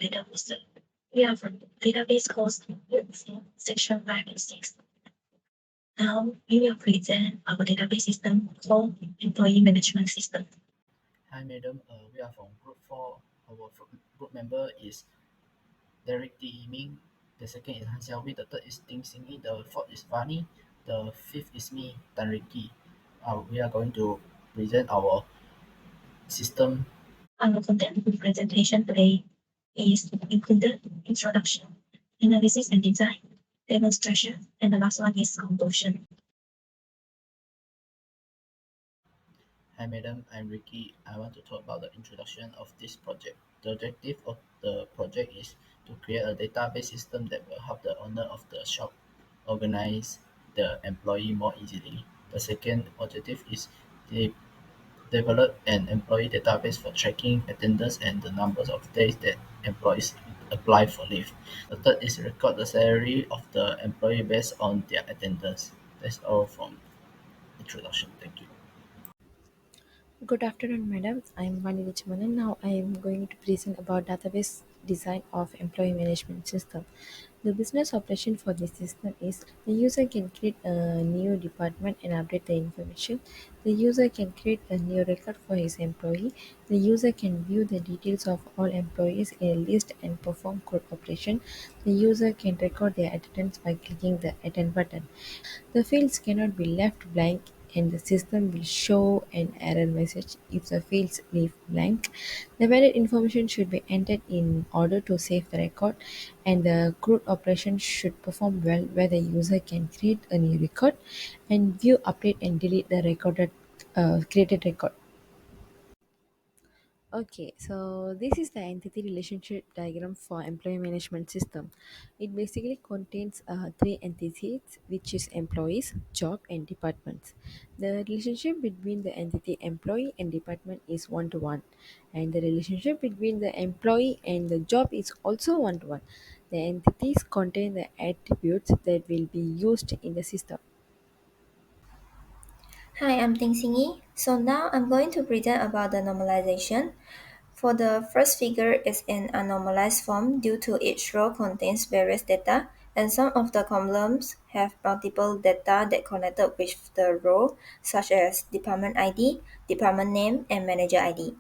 Madam Officer. We are from database course section 5 and 6. Now we will present our database system for employee management system. Hi, madam. We are from Group 4. Our group member is Derek D. Ming. The second is Han Xiaowei. The third is Ding Xingyi. The fourth is Vani. The fifth is me, Tan Ricky. We are going to present our system. Our content presentation today is included introduction, analysis and design, demonstration, and the last one is conclusion. Hi, madam. I'm Ricky. I want to talk about the introduction of this project. The objective of the project is to create a database system that will help the owner of the shop organize the employee more easily. The second objective is to develop an employee database for tracking attendance and the numbers of days that employees apply for leave. The third is record the salary of the employee based on their attendance. That's all from introduction. Thank you. Good afternoon, madam. I'm Vani Richmanan. Now I am going to present about database design of employee management system. The business operation for this system is the user can create a new department and update the information. The user can create a new record for his employee. The user can view the details of all employees in a list and perform code operation. The user can record their attendance by clicking the attend button. The fields cannot be left blank and the system will show an error message if the fields leave blank. The valid information should be entered in order to save the record, and the CRUD operation should perform well where the user can create a new record and view, update, and delete the created record. Okay, so this is the entity relationship diagram for employee management system. It basically contains three entities, which is employees, job, and departments. The relationship between the entity employee and department is one to one, and the relationship between the employee and the job is also one to one. The entities contain the attributes that will be used in the system. Hi, I'm Ding Xingyi. So now I'm going to present about the normalization. For the first figure is in a normalized form due to each row contains various data and some of the columns have multiple data that connected with the row such as department ID, department name, and manager ID.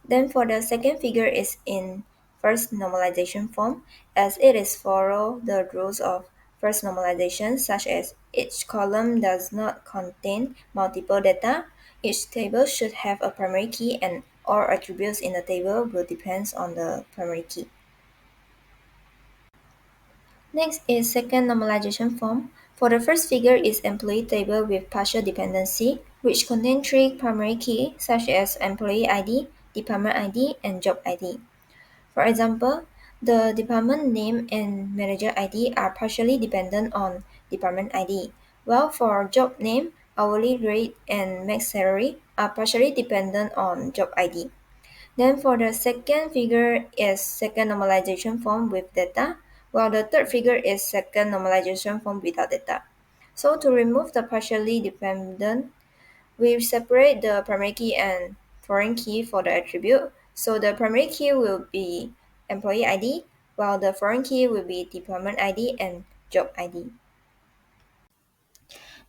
Then for the second figure is in first normalization form as it is follow the rules of first normalization such as each column does not contain multiple data, each table should have a primary key and all attributes in the table will depend on the primary key. Next is second normalization form. For the first figure is employee table with partial dependency, which contain three primary keys such as employee ID, department ID, and job ID. For example, the department name and manager ID are partially dependent on department ID, while for job name, hourly rate, and max salary are partially dependent on job ID. Then for the second figure is second normalization form with data, while the third figure is second normalization form without data. So to remove the partially dependent, we separate the primary key and foreign key for the attribute. So the primary key will be employee ID, while the foreign key will be department ID and job ID.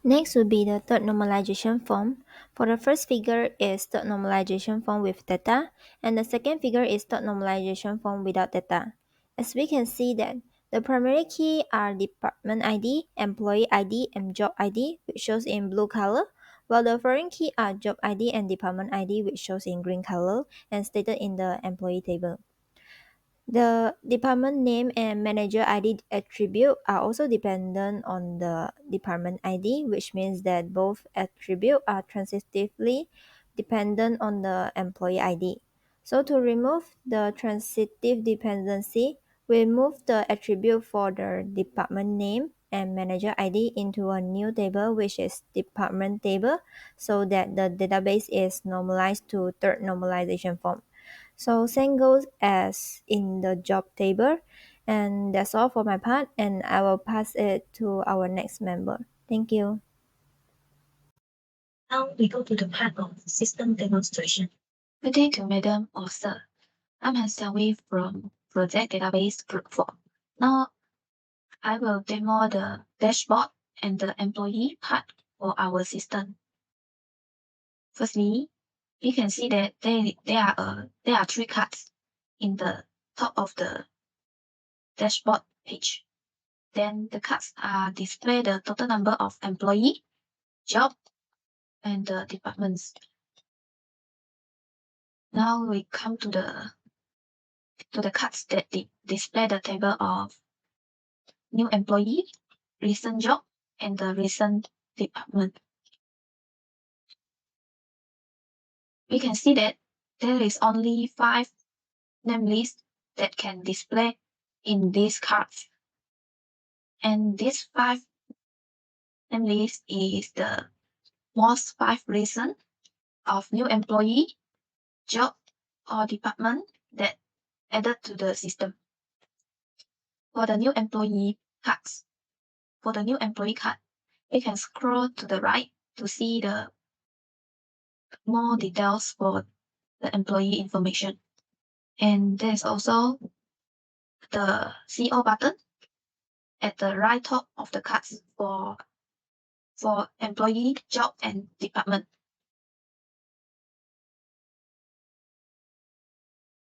Next will be the third normalization form. For the first figure is third normalization form with data, and the second figure is third normalization form without data. As we can see that the primary key are department ID, employee ID, and job ID, which shows in blue color, while the foreign key are job ID and department ID, which shows in green color and stated in the employee table. The department name and manager ID attribute are also dependent on the department ID, which means that both attributes are transitively dependent on the employee ID. So to remove the transitive dependency, we move the attribute for the department name and manager ID into a new table, which is department table, so that the database is normalized to third normalization form. So same goes as in the job table. And that's all for my part, and I will pass it to our next member. Thank you. Now we go to the part of system demonstration. Good day to Madam or Sir. I'm Han Xiaowei from project database group 4. Now, I will demo the dashboard and the employee part for our system. Firstly, we can see that there are 3 cards in the top of the dashboard page. Then the cards are display the total number of employee, job, and the departments. Now we come to the cards that display the table of new employee, recent job, and the recent department. We can see that there is only 5 name lists that can display in these cards. And these 5 name lists is the most 5 reasons of new employee, job, or department that added to the system. For the new employee cards, we can scroll to the right to see the more details for the employee information. And there's also the CO button at the right top of the cards for employee, job, and department.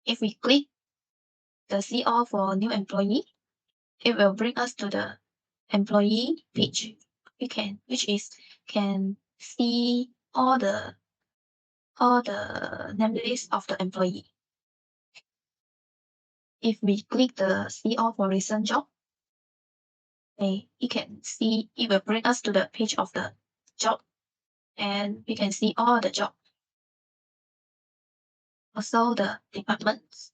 If we click the CO for new employee, it will bring us to the employee page. Which can see all the name list of the employee. If we click the CO for recent job, it will bring us to the page of the job, and we can see all the job. Also the departments.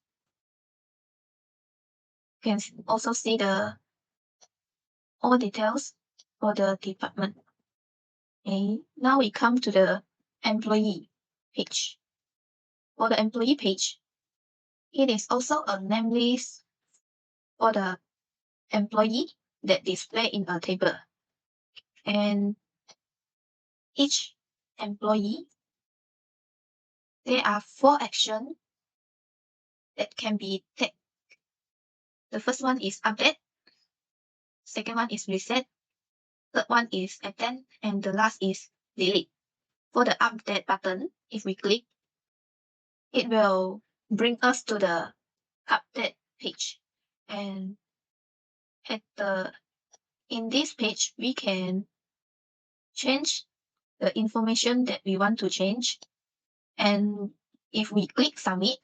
You can also see all details for the department. Okay, now we come to the employee page. For the employee page, it is also a name list for the employee that display in a table. And each employee, there are 4 actions that can be taken. The first one is update, second one is reset, third one is attend, and the last is delete. For the update button, if we click, it will bring us to the update page. And in this page, we can change the information that we want to change. And if we click submit,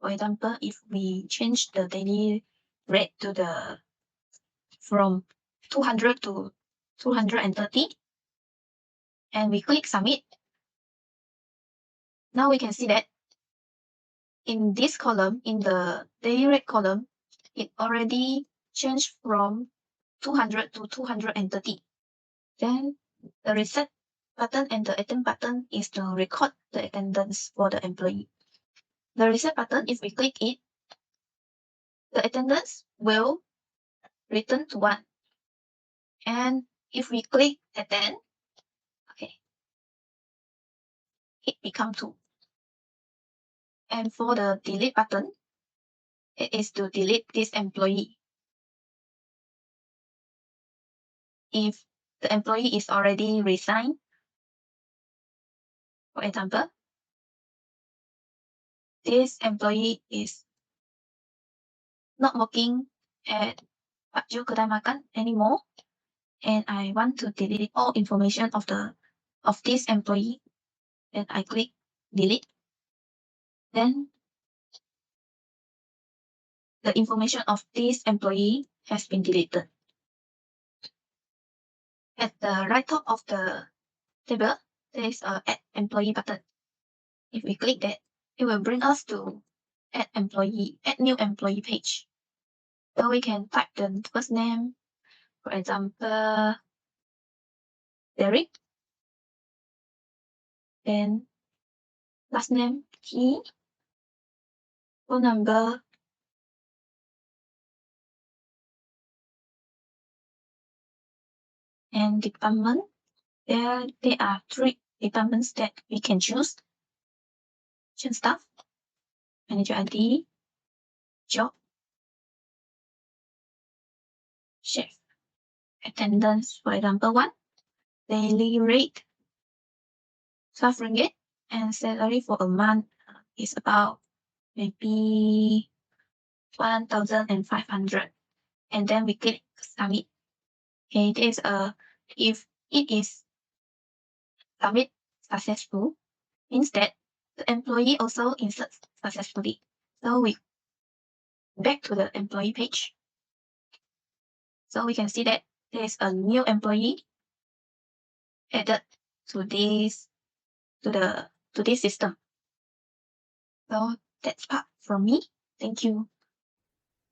for example, if we change the daily rate from 200 to 230, and we click submit, now we can see that in this column, in the daily rate column, it already changed from 200 to 230. Then the reset button and the attend button is to record the attendance for the employee. The reset button, if we click it, the attendance will return to 1. And if we click attend, okay, it become 2. And for the delete button, it is to delete this employee. If the employee is already resigned, for example, this employee is not working at Baju Kedai Makan anymore, and I want to delete all information of this employee, then I click delete. Then the information of this employee has been deleted. At the right top of the table, there is a add employee button. If we click that, it will bring us to add new employee page. So we can type the first name, for example, Derek, then last name Key, phone number, and department. There are 3 departments that we can choose: staff, manager ID, job, attendance. For example, one daily rate 12 ringgit and salary for a month is about maybe 1,500. And then we click submit. Okay, this if it is submit successful, means that the employee also inserts successfully. So we back to the employee page. So we can see that there is a new employee added to this system. So that's part from me. Thank you.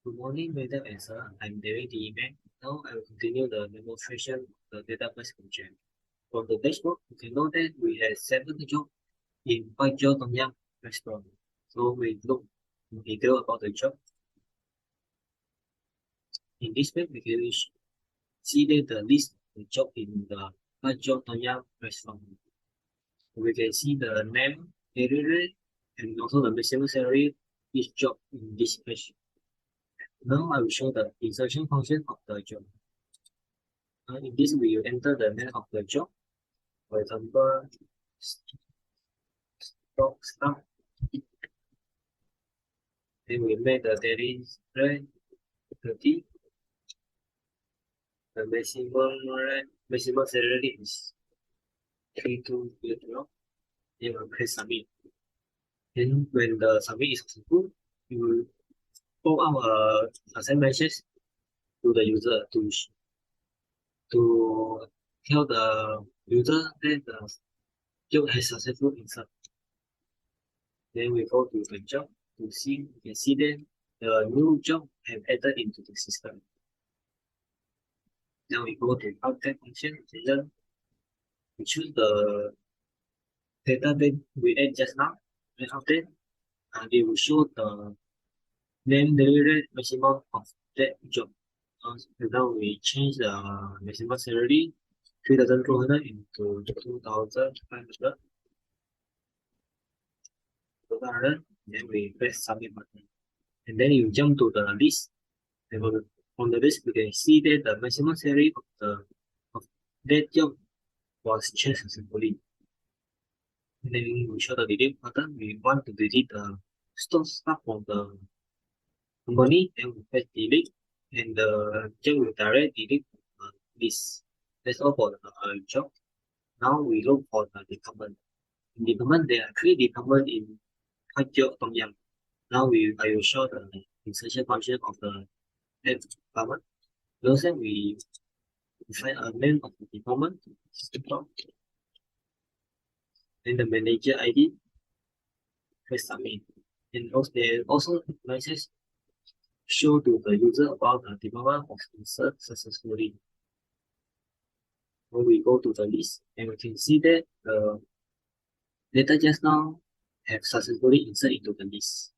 Good morning, Madam and Sir. I'm David Emac. Now I will continue the demonstration of the database project. From the dashboard, you can note that we have 7 jobs in Baijiu Tom Yum restaurant. So we look in detail about the job. In this page, we can see that the list of the job in the Baijiu Tom Yum restaurant. We can see the name, area, and also the maximum salary each job in this page. Now I will show the insertion function of the job. In this, we will enter the name of the job. For example, stock staff. Then we make the daily rate 30. The maximum salary is 3212. Then we press submit. Then when the submit is successful, we will pop up a send message to the user to tell the user that the job has successfully inserted. Then we go to the job to see, you can see that the new job have added into the system. Now we go to update function and then we choose the data that we add just now. When update, they will show the name delivered maximum of that job. Now we change the maximum salary 3,200 into 2,500. Then we press submit button. And then you jump to the list. And on the list, we can see that the maximum salary of that job was changed successfully. And then we show the delete button. We want to delete the stock stuff from the company, and we press delete, and the job will directly delete this. That's all for the job. Now we look for the department. In department, there are 3 departments in Hajjo Tom Yum. Now I will show the insertion function of the department. First, we find a name of the department, then the manager ID, press submit. And also there also message show to the user about the department was inserted successfully. When we go to the list, and we can see that the data just now have successfully inserted into the list.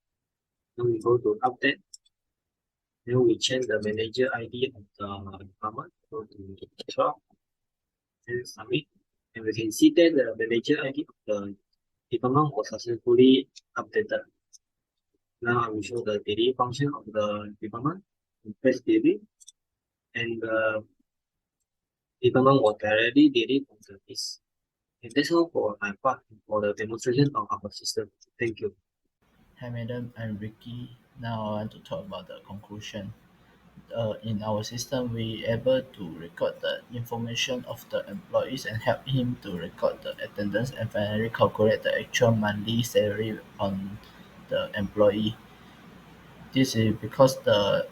Now we go to update. Then we change the manager ID of the department. Go to 12 and submit. And we can see that the manager ID of the department was successfully updated. Now I will show the delete function of the department. We press delete, and the department was directly deleted from the list. And that's all for my part for the demonstration of our system. Thank you. Hi, Madam. I'm Ricky. Now I want to talk about the conclusion. In our system, we able to record the information of the employees and help him to record the attendance and finally calculate the actual monthly salary on the employee. This is because the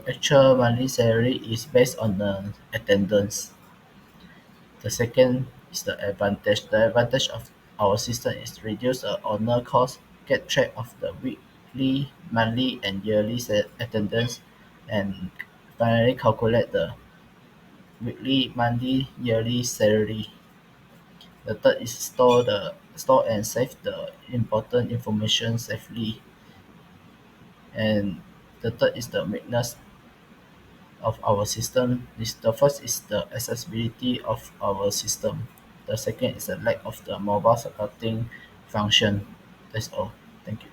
actual monthly salary is based on the attendance. The second is the advantage. The advantage of our system is reduce the owner cost, get track of the weekly, monthly, and yearly attendance, and finally calculate the weekly, monthly, yearly salary. The third is store and save the important information safely. And the third is the weakness of our system. The first is the accessibility of our system. The second is the lack of the mobile supporting function. That's all. Thank you.